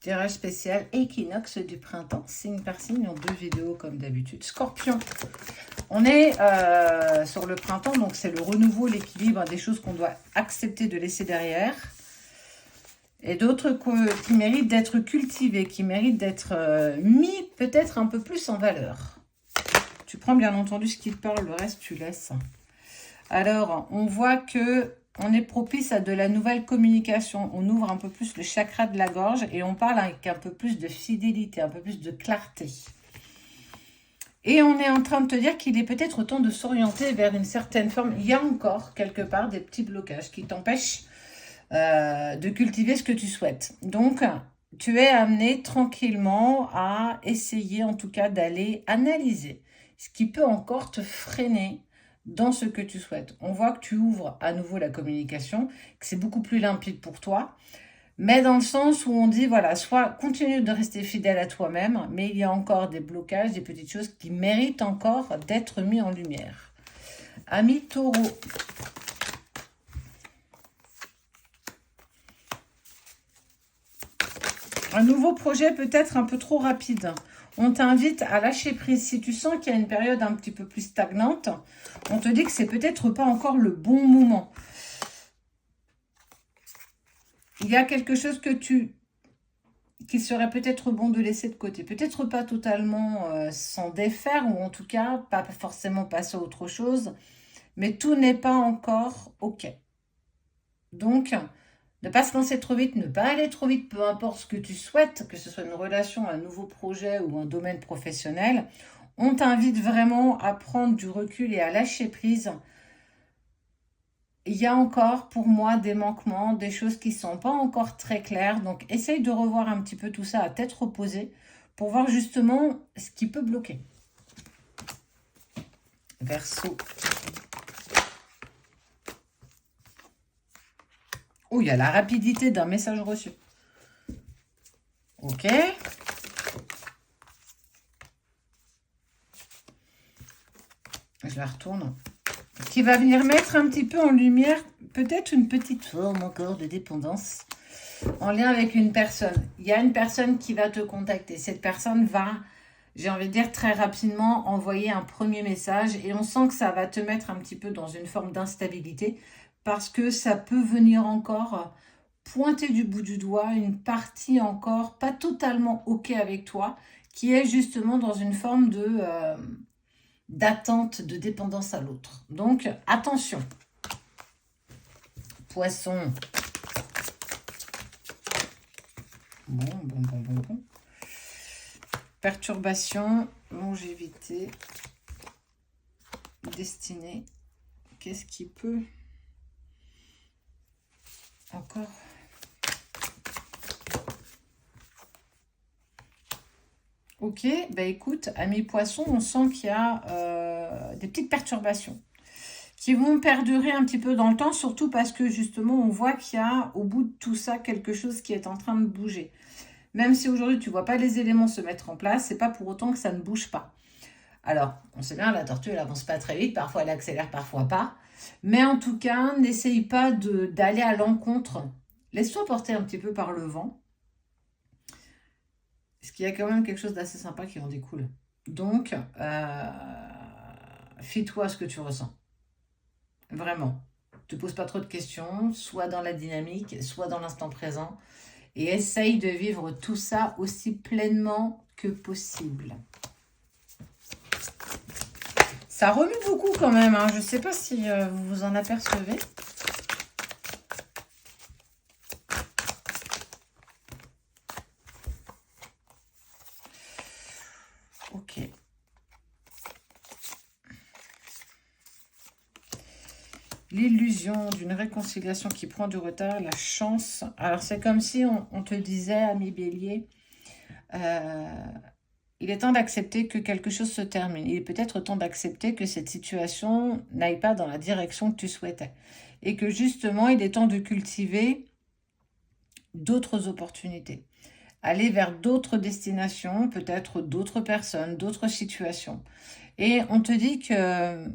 Tirage spécial équinoxe du printemps. Signe par signe en 2 vidéos comme d'habitude. Scorpion. On est sur le printemps, donc c'est le renouveau, l'équilibre, des choses qu'on doit accepter de laisser derrière. Et d'autres qui méritent d'être cultivées, qui méritent d'être mis peut-être un peu plus en valeur. Tu prends bien entendu ce qui te parle, le reste tu laisses. Alors, on voit que on est propice à de la nouvelle communication. On ouvre un peu plus le chakra de la gorge et on parle avec un peu plus de fidélité, un peu plus de clarté. Et on est en train de te dire qu'il est peut-être temps de s'orienter vers une certaine forme. Il y a encore quelque part des petits blocages qui t'empêchent de cultiver ce que tu souhaites. Donc, tu es amené tranquillement à essayer en tout cas d'aller analyser ce qui peut encore te freiner dans ce que tu souhaites. On voit que tu ouvres à nouveau la communication, que c'est beaucoup plus limpide pour toi, mais dans le sens où on dit, voilà, soit continue de rester fidèle à toi-même, mais il y a encore des blocages, des petites choses qui méritent encore d'être mis en lumière. Ami Taureau. Un nouveau projet peut-être un peu trop rapide. On t'invite à lâcher prise. Si tu sens qu'il y a une période un petit peu plus stagnante, on te dit que c'est peut-être pas encore le bon moment. Il y a quelque chose qui serait peut-être bon de laisser de côté. Peut-être pas totalement s'en défaire, ou en tout cas pas forcément passer à autre chose. Mais tout n'est pas encore OK. Donc, ne pas se lancer trop vite, ne pas aller trop vite, peu importe ce que tu souhaites, que ce soit une relation, un nouveau projet ou un domaine professionnel. On t'invite vraiment à prendre du recul et à lâcher prise. Il y a encore pour moi des manquements, des choses qui ne sont pas encore très claires. Donc, essaye de revoir un petit peu tout ça à tête reposée pour voir justement ce qui peut bloquer. Verseau. Oh, il y a la rapidité d'un message reçu. Ok. Je la retourne. Qui va venir mettre un petit peu en lumière peut-être une petite forme encore de dépendance en lien avec une personne. Il y a une personne qui va te contacter. Cette personne va, j'ai envie de dire très rapidement, envoyer un premier message et on sent que ça va te mettre un petit peu dans une forme d'instabilité parce que ça peut venir encore pointer du bout du doigt une partie encore pas totalement OK avec toi qui est justement dans une forme de d'attente, de dépendance à l'autre. Donc, attention. Poisson. Bon. Perturbation, longévité, destinée. Qu'est-ce qui peut encore... Ok, bah écoute, ami poisson, on sent qu'il y a des petites perturbations qui vont perdurer un petit peu dans le temps, surtout parce que justement, on voit qu'il y a au bout de tout ça quelque chose qui est en train de bouger. Même si aujourd'hui, tu ne vois pas les éléments se mettre en place, c'est pas pour autant que ça ne bouge pas. Alors, on sait bien, la tortue, elle avance pas très vite, parfois elle accélère, parfois pas. Mais en tout cas, n'essaye pas d'aller à l'encontre. Laisse-toi porter un petit peu par le vent. Parce qu'il y a quand même quelque chose d'assez sympa qui en découle. Donc, fie-toi à ce que tu ressens. Vraiment. Ne te pose pas trop de questions, soit dans la dynamique, soit dans l'instant présent. Et essaye de vivre tout ça aussi pleinement que possible. Ça remue beaucoup quand même. Hein. Je ne sais pas si vous vous en apercevez. Ok. L'illusion d'une réconciliation qui prend du retard, la chance. Alors, c'est comme si on te disait, ami Bélier, il est temps d'accepter que quelque chose se termine. Il est peut-être temps d'accepter que cette situation n'aille pas dans la direction que tu souhaitais. Et que justement, il est temps de cultiver d'autres opportunités. Aller vers d'autres destinations, peut-être d'autres personnes, d'autres situations. Et on te dit que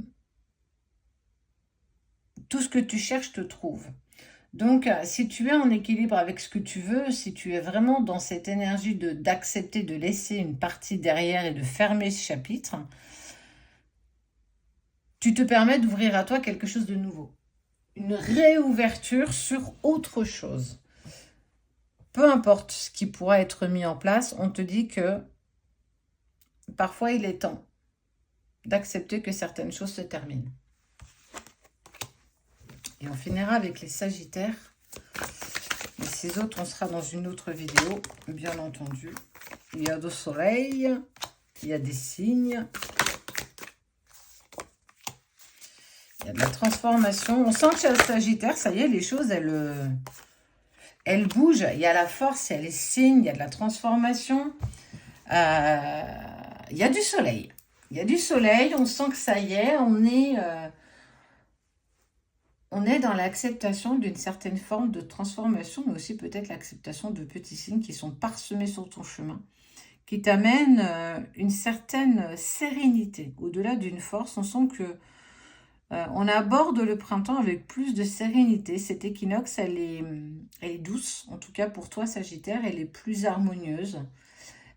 tout ce que tu cherches te trouve. Donc, si tu es en équilibre avec ce que tu veux, si tu es vraiment dans cette énergie d'accepter de laisser une partie derrière et de fermer ce chapitre, tu te permets d'ouvrir à toi quelque chose de nouveau. Une réouverture sur autre chose. Peu importe ce qui pourra être mis en place, on te dit que parfois il est temps d'accepter que certaines choses se terminent. Et on finira avec les Sagittaires. Et ces autres, on sera dans une autre vidéo, bien entendu. Il y a du soleil, il y a des signes. Il y a de la transformation. On sent que chez le Sagittaire, ça y est, les choses, elles bougent. Il y a la force, il y a les signes, il y a de la transformation. Il y a du soleil. Il y a du soleil, on sent que ça y est, on est dans l'acceptation d'une certaine forme de transformation, mais aussi peut-être l'acceptation de petits signes qui sont parsemés sur ton chemin, qui t'amènent une certaine sérénité. Au-delà d'une force, on sent que on aborde le printemps avec plus de sérénité. Cette équinoxe, elle est douce, en tout cas pour toi, Sagittaire, elle est plus harmonieuse.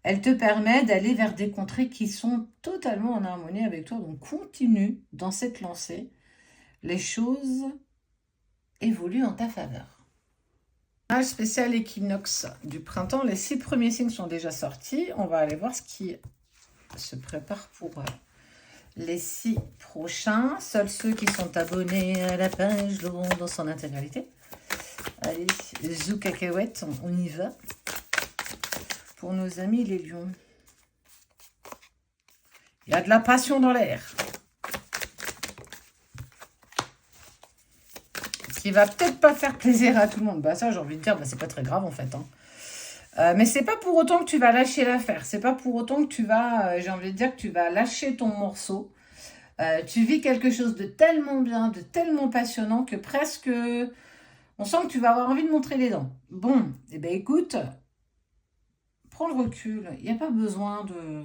Elle te permet d'aller vers des contrées qui sont totalement en harmonie avec toi. Donc, continue dans cette lancée. Les choses évoluent en ta faveur. Page spéciale équinoxe du printemps. Les 6 premiers signes sont déjà sortis. On va aller voir ce qui se prépare pour les 6 prochains. Seuls ceux qui sont abonnés à la page l'auront dans son intégralité. Allez, zou cacahuète, on y va. Pour nos amis les lions. Il y a de la passion dans l'air. Qui va peut-être pas faire plaisir à tout le monde. Bah ça, j'ai envie de dire, bah, c'est pas très grave en fait. Mais c'est pas pour autant que tu vas lâcher l'affaire. C'est pas pour autant que tu vas, j'ai envie de dire, que tu vas lâcher ton morceau. Tu vis quelque chose de tellement bien, de tellement passionnant que presque, on sent que tu vas avoir envie de montrer les dents. Bon, eh ben écoute, prends le recul. Il n'y a pas besoin de...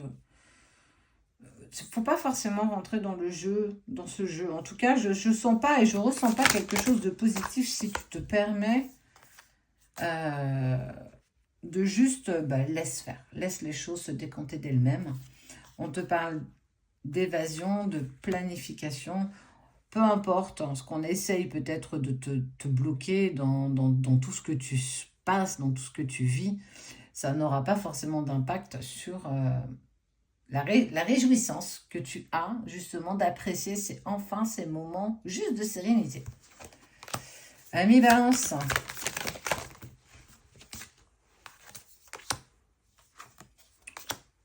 Faut pas forcément rentrer dans le jeu, dans ce jeu. En tout cas, je sens pas et je ressens pas quelque chose de positif si tu te permets de juste laisse faire. Laisse les choses se décanter d'elles-mêmes. On te parle d'évasion, de planification. Peu importe ce qu'on essaye peut-être de te bloquer dans tout ce que tu passes, dans tout ce que tu vis, ça n'aura pas forcément d'impact sur... la réjouissance que tu as, justement, d'apprécier ces moments juste de sérénité. Amis Balance.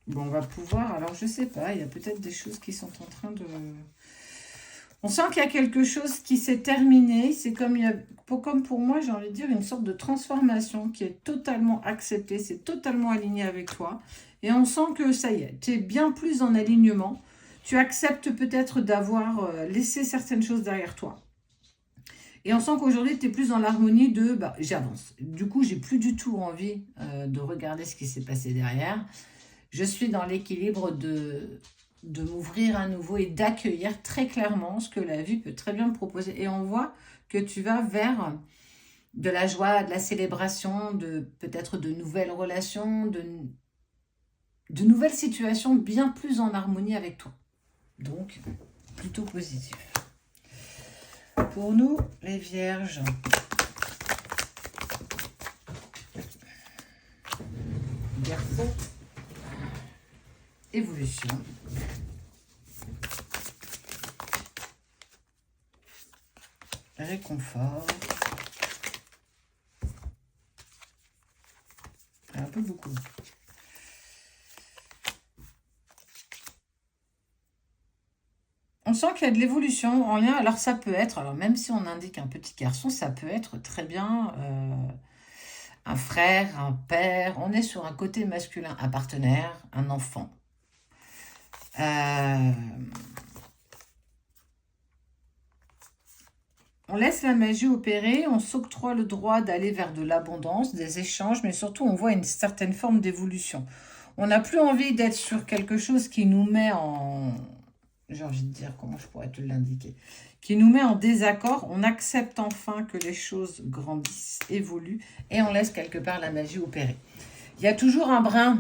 Bon, on va pouvoir... Alors, je sais pas, il y a peut-être des choses qui sont en train de... On sent qu'il y a quelque chose qui s'est terminé. C'est comme, comme pour moi, j'ai envie de dire, une sorte de transformation qui est totalement acceptée. C'est totalement aligné avec toi. Et on sent que ça y est, tu es bien plus en alignement. Tu acceptes peut-être d'avoir laissé certaines choses derrière toi. Et on sent qu'aujourd'hui, tu es plus dans l'harmonie de j'avance. Du coup, j'ai plus du tout envie de regarder ce qui s'est passé derrière. Je suis dans l'équilibre de m'ouvrir à nouveau et d'accueillir très clairement ce que la vie peut très bien me proposer. Et on voit que tu vas vers de la joie, de la célébration, peut-être de nouvelles relations, de nouvelles situations bien plus en harmonie avec toi. Donc, plutôt positif. Pour nous, les vierges. Verseau. Évolution. Réconfort. Un peu beaucoup. On sent qu'il y a de l'évolution en lien. Alors ça peut être, alors même si on indique un petit garçon, ça peut être très bien un frère, un père. On est sur un côté masculin, un partenaire, un enfant. On laisse la magie opérer, on s'octroie le droit d'aller vers de l'abondance, des échanges, mais surtout on voit une certaine forme d'évolution. On n'a plus envie d'être sur quelque chose qui nous met en j'ai envie de dire, comment je pourrais te l'indiquer, qui nous met en désaccord. On accepte enfin que les choses grandissent, évoluent, et on laisse quelque part la magie opérer. Il y a toujours un brin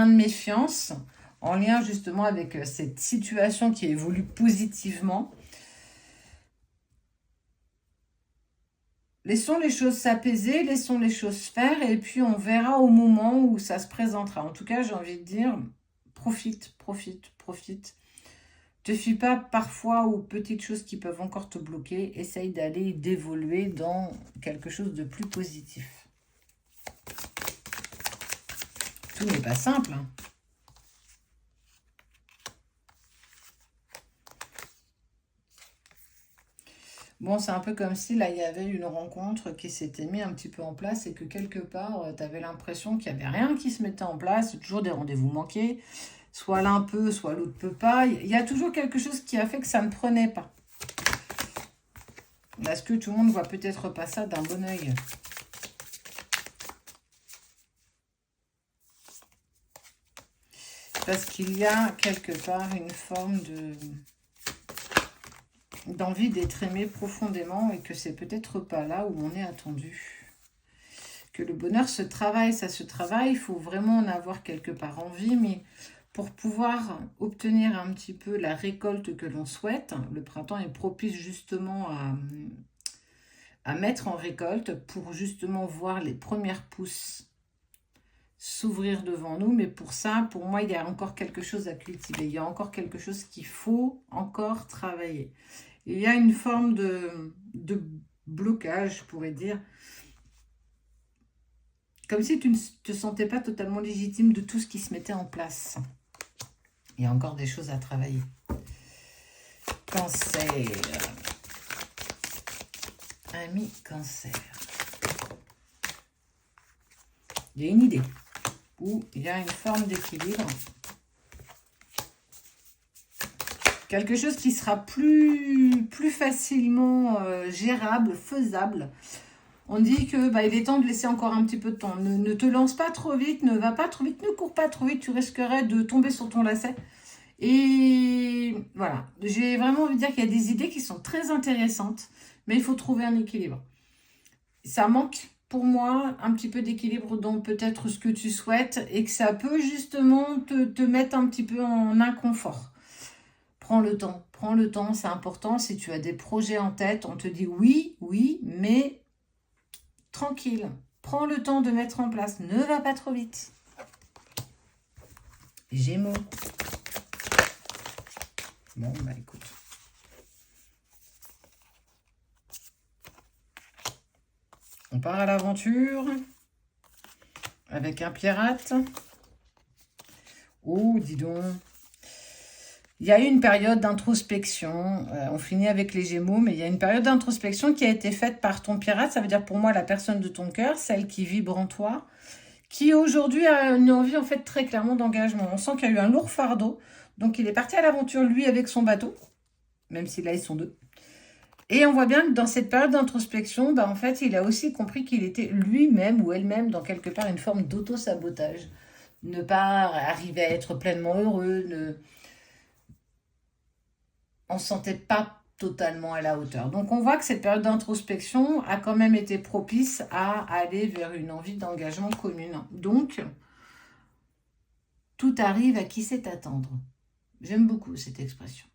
de méfiance, en lien justement avec cette situation qui évolue positivement. Laissons les choses s'apaiser, laissons les choses faire, et puis on verra au moment où ça se présentera. En tout cas, j'ai envie de dire, profite, profite, profite. Ne te fie pas parfois aux petites choses qui peuvent encore te bloquer. Essaye d'aller, d'évoluer dans quelque chose de plus positif. Tout n'est pas simple, hein. Bon, c'est un peu comme si là, il y avait une rencontre qui s'était mise un petit peu en place et que quelque part, tu avais l'impression qu'il n'y avait rien qui se mettait en place. Toujours des rendez-vous manqués. Soit l'un peut, soit l'autre peut pas. Il y a toujours quelque chose qui a fait que ça ne prenait pas. Est-ce que tout le monde voit peut-être pas ça d'un bon oeil? Parce qu'il y a quelque part une forme d'envie d'être aimé profondément et que c'est peut-être pas là où on est attendu. Que le bonheur se travaille, ça se travaille. Il faut vraiment en avoir quelque part envie, mais pour pouvoir obtenir un petit peu la récolte que l'on souhaite, le printemps est propice justement à mettre en récolte pour justement voir les premières pousses s'ouvrir devant nous. Mais pour ça, pour moi, il y a encore quelque chose à cultiver. Il y a encore quelque chose qu'il faut encore travailler. Il y a une forme de blocage, je pourrais dire. Comme si tu ne te sentais pas totalement légitime de tout ce qui se mettait en place. Il y a encore des choses à travailler. Cancer. Ami Cancer. Il y a une idée. Où il y a une forme d'équilibre. Quelque chose qui sera plus facilement gérable, faisable. On dit que il est temps de laisser encore un petit peu de temps. Ne te lance pas trop vite, ne va pas trop vite, ne cours pas trop vite. Tu risquerais de tomber sur ton lacet. Et voilà, j'ai vraiment envie de dire qu'il y a des idées qui sont très intéressantes, mais il faut trouver un équilibre. Ça manque pour moi un petit peu d'équilibre dans peut-être ce que tu souhaites et que ça peut justement te mettre un petit peu en inconfort. Prends le temps, c'est important. Si tu as des projets en tête, on te dit oui, mais tranquille. Prends le temps de mettre en place, ne va pas trop vite. Gémeaux. Bon, écoute. On part à l'aventure avec un pirate. Oh, dis donc. Il y a eu une période d'introspection. On finit avec les Gémeaux, mais il y a une période d'introspection qui a été faite par ton pirate. Ça veut dire pour moi la personne de ton cœur, celle qui vibre en toi, qui aujourd'hui a une envie en fait très clairement d'engagement. On sent qu'il y a eu un lourd fardeau. Donc il est parti à l'aventure lui avec son bateau, même si là ils sont deux. Et on voit bien que dans cette période d'introspection, en fait, il a aussi compris qu'il était lui-même ou elle-même dans quelque part une forme d'auto-sabotage. Ne pas arriver à être pleinement heureux, on ne se sentait pas totalement à la hauteur. Donc on voit que cette période d'introspection a quand même été propice à aller vers une envie d'engagement commune. Donc, tout arrive à qui sait attendre. J'aime beaucoup cette expression.